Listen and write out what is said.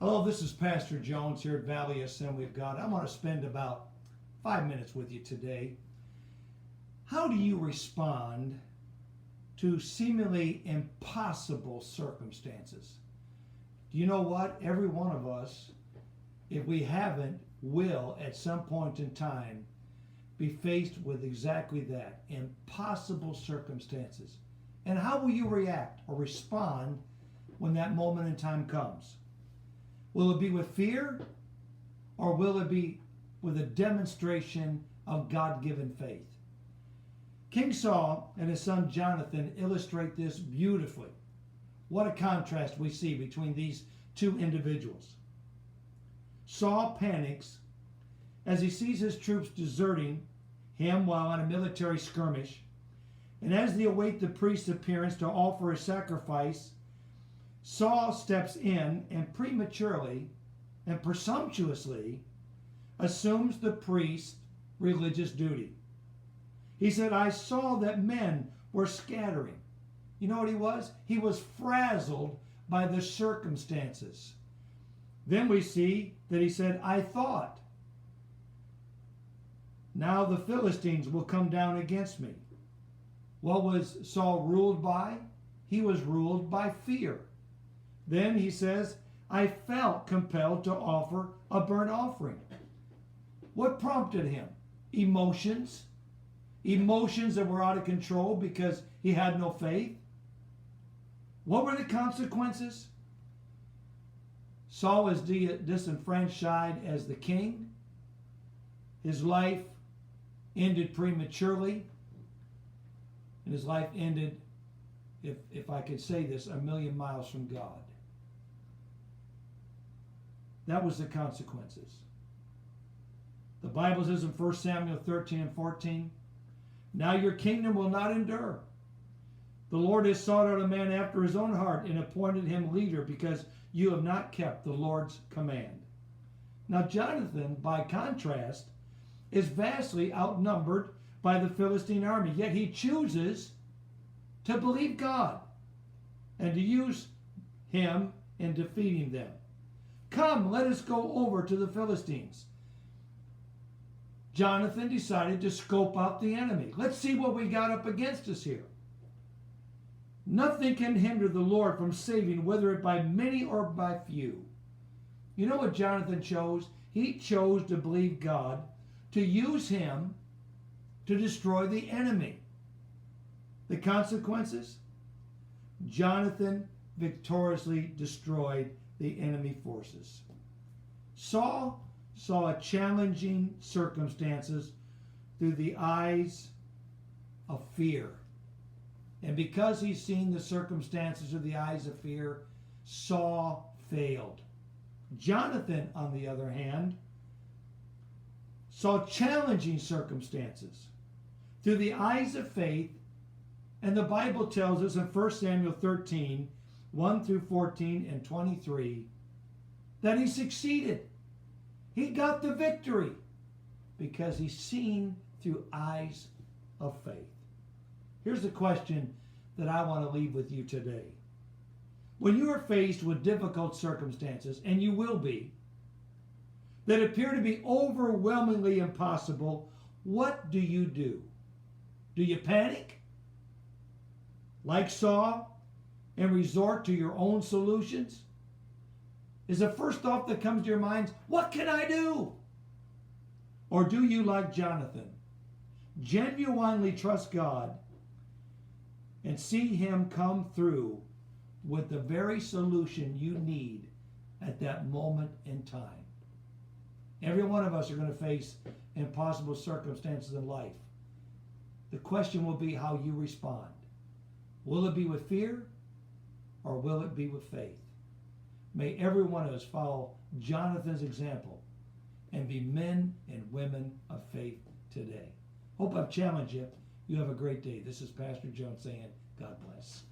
Hello, this is Pastor Jones here at Valley Assembly of God. I'm going to spend about 5 minutes with you today. How do you respond to seemingly impossible circumstances? Do you know what? Every one of us, if we haven't, will at some point in time be faced with exactly that, impossible circumstances. And how will you react or respond when that moment in time comes? Will it be with fear, or will it be with a demonstration of God-given faith? King Saul and his son Jonathan illustrate this beautifully. What a contrast we see between these two individuals. Saul panics as he sees his troops deserting him while on a military skirmish, and as they await the priest's appearance to offer a sacrifice, Saul steps in and prematurely and presumptuously assumes the priest's religious duty. He said, I saw that men were scattering. You know what he was? He was frazzled by the circumstances. Then we see that he said, I thought, now the Philistines will come down against me. What was Saul ruled by? He was ruled by fear. Then he says, I felt compelled to offer a burnt offering. What prompted him? Emotions. Emotions that were out of control because he had no faith. What were the consequences? Saul was disenfranchised as the king. His life ended prematurely. And his life ended, if I could say this, 1,000,000 miles from God. That was the consequences. The Bible says in 1 Samuel 13 and 14, now your kingdom will not endure. The Lord has sought out a man after his own heart and appointed him leader because you have not kept the Lord's command. Now Jonathan, by contrast, is vastly outnumbered by the Philistine army, yet he chooses to believe God and to use him in defeating them. Come, let us go over to the Philistines. Jonathan decided to scope out the enemy. Let's see what we got up against us here. Nothing can hinder the Lord from saving, whether it by many or by few. You know what Jonathan chose? He chose to believe God, to use him to destroy the enemy. The consequences? Jonathan victoriously destroyed the enemy forces. Saul saw challenging circumstances through the eyes of fear. And because he's seen the circumstances through the eyes of fear, Saul failed. Jonathan, on the other hand, saw challenging circumstances through the eyes of faith. And the Bible tells us in 1 Samuel 13, 1 through 14 and 23, that he succeeded. He got the victory because he's seen through eyes of faith. Here's the question that I want to leave with you today. When you are faced with difficult circumstances, and you will be, that appear to be overwhelmingly impossible, what do you do? Do you panic? Like Saul, and resort to your own solutions? Is the first thought that comes to your mind, what can I do? Or do you, like Jonathan, genuinely trust God and see him come through with the very solution you need at that moment in time? Every one of us are going to face impossible circumstances in life. The question will be how you respond. Will it be with fear, or will it be with faith? May every one of us follow Jonathan's example and be men and women of faith today. Hope I've challenged you. You have a great day. This is Pastor Jones saying, God bless.